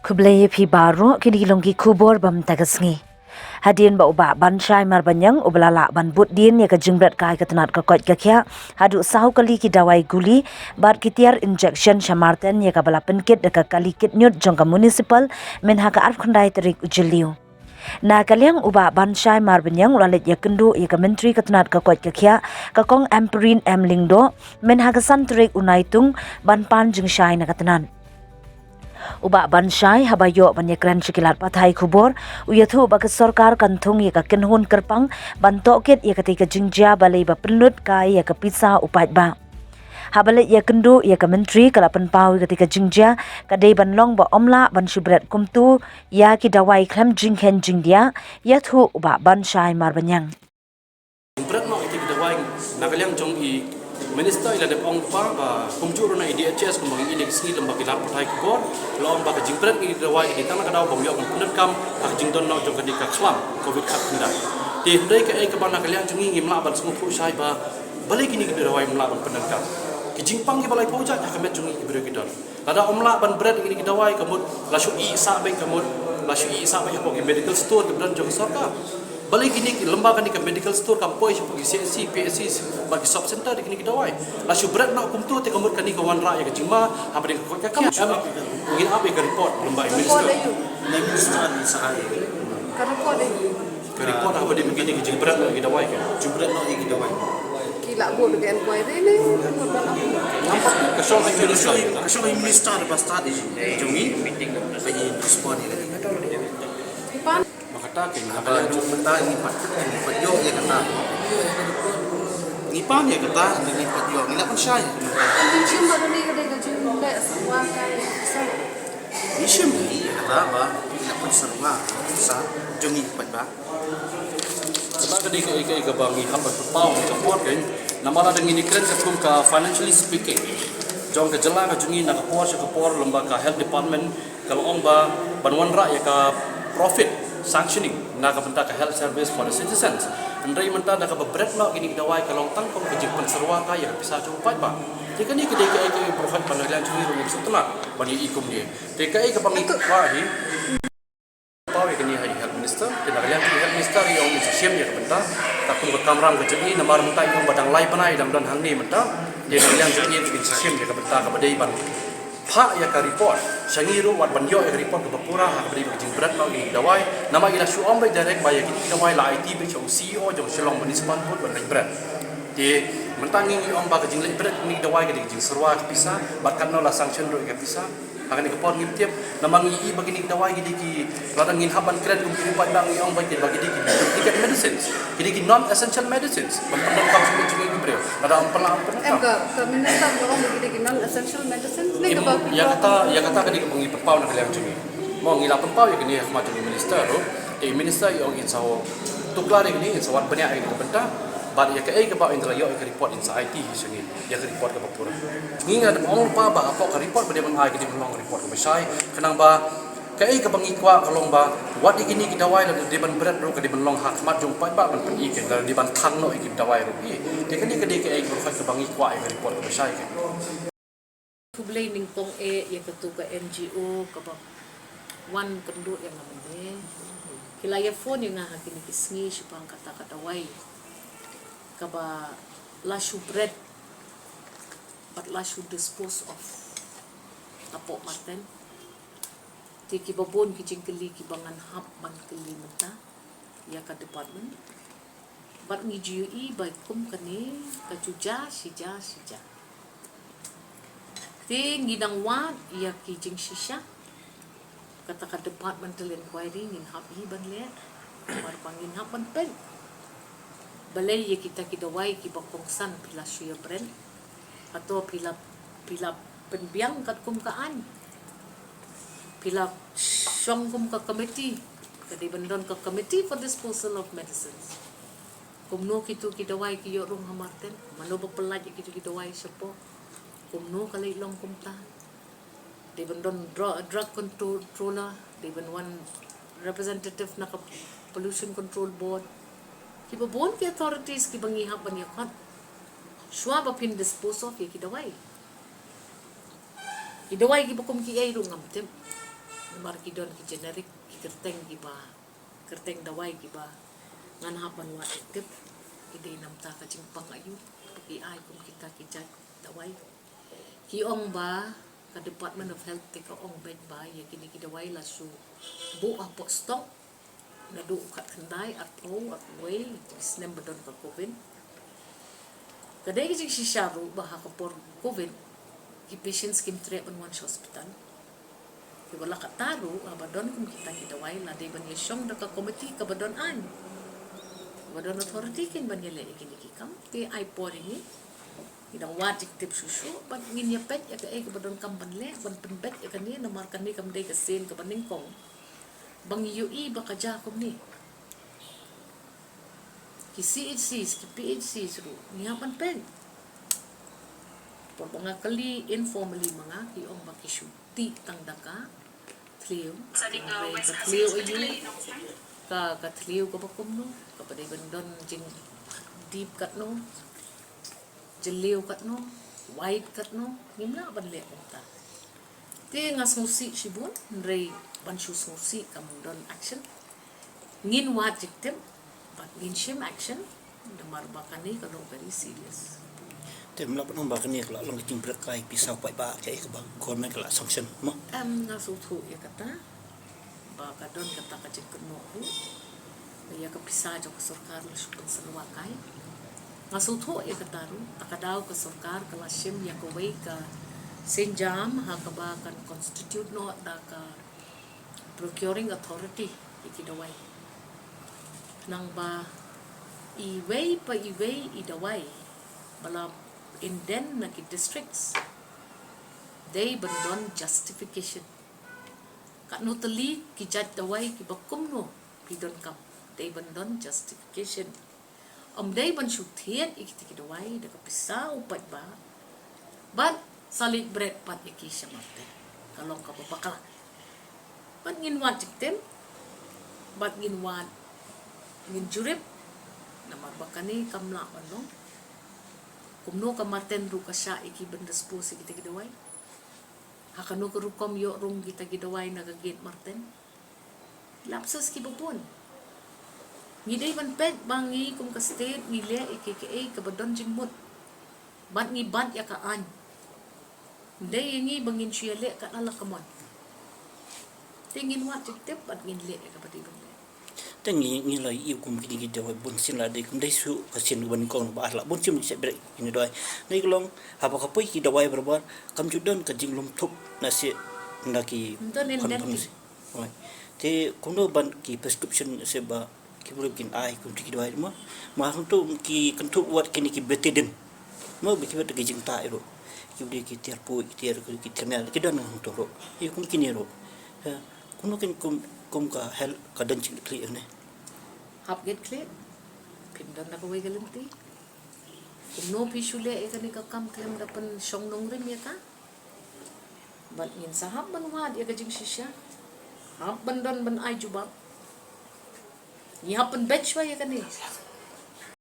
Kublai phi baro kini longki kubor bam tagasngi. Hadin ba uba ban shai mar banyang ublala ban but din ya ka jingbrat kai ka tanat ka kot ka kya hadu sahu kali ki dawai guli bar kitiar injection shamarten ya ka bala penkit ka kali kit nyut jong ka municipal men ha ka arf khandai tarik ujiliu. Na kalyang uba ban shai mar banyang ulalit ya kendu ya ka menteri ka tanat ka kot ka kya ka kong amperin emlingdo men ha ka san tarik unaitung ban pan jing shai na ka tanan. Uba banshai habayo banyakran shikilat pathai khubor uyathu ba ke sarkar kanthung ya ka kenhun kerpang bantoket ya ketika jingjia balai ba penlut kai ya ke pisa upat ba habale ya kendu ya ke menteri kalapan pau ketika jingjia kadai banlong ba omla ban shubret kumtu ya ki dawai klam jinghen jingdia yathu uba banshai mar banyang Berat nak kita dawai nagalang jong i Minister ila depong pa ba kumjuro na IDHS kung maging inig lembaga lar patai kubor laom ba jimpret i dawai di tanah kadaw bom yok punut kam ak jingdon no jong kadika khlam covid khat kunda ti ndai ka ka ba nagalang jong ngi mla ban smu thu sai ba balai kini ki dawai mla ban punut kam ki jingpang ki balai poja ya kamet jong i biro kidor lada omla ban bread ini ki dawai kamut la shu i sa be kamut la shu i sa be ko medical store ke dan jong sarkar balik ini lembaga ni ke medical store kampoi seperti CSC, PSC bagi sub center di kini kita wai. Lalu berat nak kumtu te kamut kani kawan rakyat ke jima apa dengan kau cakap? Mungkin apa ke report lembaga minister? Minister di sahai. Ke report apa dia begini ke berat nak kita wai ke? Berat nak kita wai. Kila buat dengan kuai ini. Nampak kesal minister lepas tadi jumi meeting bagi respon ini. Makata ke Apa jum mentah ini pat yo ya kata. Nipan ya kata ini pat yo ni nak pun syai. Cium baru ni kadang cium dah semua kan. Isyam ni kata apa nak pun serba sa jumi pat ba. sebab tadi ke bangi apa pau ke port kan nama ada ngini keren ke kum ka financially speaking jong ke jela ke jungi nak ke por lembaga health department kalau ong ba banwan ra ya ka profit sanctioning nak bentak health service for the citizens andai mentah nak berat nak gini dawai kalau tangkong ke jipun serwa kaya bisa cupai ba tika ni kedai ke profit panalan jungi rum setelah bani ikum dia tika ke bangi wahi pawe kini hari health minister kena kalian health minister yang siam ya bentar takung ke kamram ke jadi namar mentah yang badang lai panai dalam dan hang ni mentah dia kalian jadi bikin siam ya bentar ke badai ban Pak ya ka report sangiru wat banyo ya report ke papura ha beri bagi berat mau gi dawai nama ila shu om bai direct bayar kita dawai la IT be chong CEO jong Shillong municipal pun ban berat di mentangi om ba ke jing berat ni dawai ke jing serwa ke pisa bakan no la sanction ro ke pisa akan ke pon ngim tiap nama ngi bagi ni dawai gi ki ladang ngin haban kred kum pi pan bang om bai bagi di ticket medicines ki non essential medicines pempenan kam sum jing gi breu ada om pelang Ke minister orang begitu non essential medicines ni ke bapa. ya kata kadi kepengi pepau nak kalian cumi mau ngilap pepau ya kini khmat jumi minister ro minister yang insaw tuklar ini insawat banyak ini benda bad ya ke bau indra yo ke report inside IT sini ya ke report ke papura nginga ada ong pa ba apa ke report bade man ai ke long report ke besai kenang ba ke kepengi kwa kalong ba wat ini kita wai di ban berat ro ke di long hak khmat jung pa ba ban pen iken di ban thang no ikip dawai ro i de kini ke profit kepengi kwa ke report ke besai ke Kublai ning tong ya ketu ke NGO ke ba wan kendu yang namanya kilaya phone yang ngah kini kisngi supang kata-kata wai ke ba lashu bread but lashu dispose of tapok maten tiki babon kijing keli kibangan hap ban keli menta ya ka department but ngi GUE by kum kani ka juja sija tinggi dang wat ia kijing shisha kata ka departmental inquiry ngin hap hi ban le mar pangin hap ban pen balai ye kita kidawai ki bakongsan pila suya brand atau pila penbiang kat kum kaan pila syong kum ka committee kadi bandon ka committee for disposal of medicines kumno kitu kidawai ki yo rong hamarten mano bapelaj kitu kidawai sepo kumno kalai long kumta they bandon drug controller they ban one representative na pollution control board kiba bon ki authorities ki bangi hap ban yakat shwa ba pin dispose of ki dawai ki bakum ki ay rungam tem Mar kidon ki generic ki kerteng dawai ki ba ngan hapan wa tip ide nam ta ka jing pangayu pagi ai kum kita ki jat dawai ki ong ba ka Department of Health te ka ong bed ba ya kini ki dawai la su bu apo stock na du kat kendai at pro at way isnem badon ka covid kadai ki si sharu ba ha ka por covid ki patients kim tre on one hospital ki wala ka taru badon kum kita ki dawai la de ban yesong da ka committee ka badon an badon authority kin ban yele kini ki kam te ai por ni idang wajik tip susu bat ngin ya pet ya ka e ka badon kam ban le ban penbet ya kan ni na mar kan ni kam de ka sen ka ban kong bang UI ba ka ja kom ni ki CHCs ki PHCs ru ni hapan pen por mga kali informally mga ki ong ba ki shuti tang daka tliu ka tliu ayu ka tliu ka ba kom no ka pa de bandon jing deep kat no jeliu kat no wide kat no ngimna ban le ta te ngas ngusi sibun rei ban shu ngusi kam don action ngin wat jiktem but ngin shim action damar bakani kalau very serious Tem lap nang ba kani kala long jing bret kai pisau pai ba ke ba government kala sanction mo. ngasu thu ya kata ba kadon kata ka jik no hu ya ka pisa jo ka sarkar la shu sanwa kai ngasu thu ya kata ru takadaw ka sarkar kala shim ya ko wei ka senjam ha ka ba kan constitute no da ka procuring authority ikidawai nang ba iwei idawai bala inden na ki districts they bandon justification kat no tali ki jat dawai ki bakum no pidon kam they bandon justification they ban shuthian ikiti dawai da ka pisa upat ba but salit bread pat iki samarte kalong ka babakala but ngin wat jiktem but ngin wat ngin jurip na marbakani kamla no kumno ka marten ru ka sya iki bendas po si kita gidawai hakano ka rukom yo rum kita gidawai na gagit marten lapsas ki bupon ngiday ban pet bangi kum ka state ngile ikika ka badon jingmut bat ngi bat ya ka an nday ngi bangin siyale ka ala kamon tingin wat jiktep bat ngin le ka patibon Tengi ngi la yu kum kini ki dewa bun sin la de kum dai su ka sin ban kong ba la bun sim se bre ini doi nei long ha ba ka poi ki dawai berbar kam judon ka jing lum thup na se na ki don en den oi te kuno ban ki prescription se ba ki bulu kin ai kum ki dawai ma huntu ki kentu wat kini ki betiden mo bi ki bet ki jing ta ro ki de ki tiar po ki tiar ki terminal ki don huntu ro ki kum kini ro kuno kin kum ka hel ka dan cing kli ne hap get clear pindon na kawai galanti kung no pisule e kani ka kam klem dapan syong nong rim ya ka bat ngin sahab ban wad ya gajing shisha hap ban don ban ay jubab ni hapan batch wa ya kani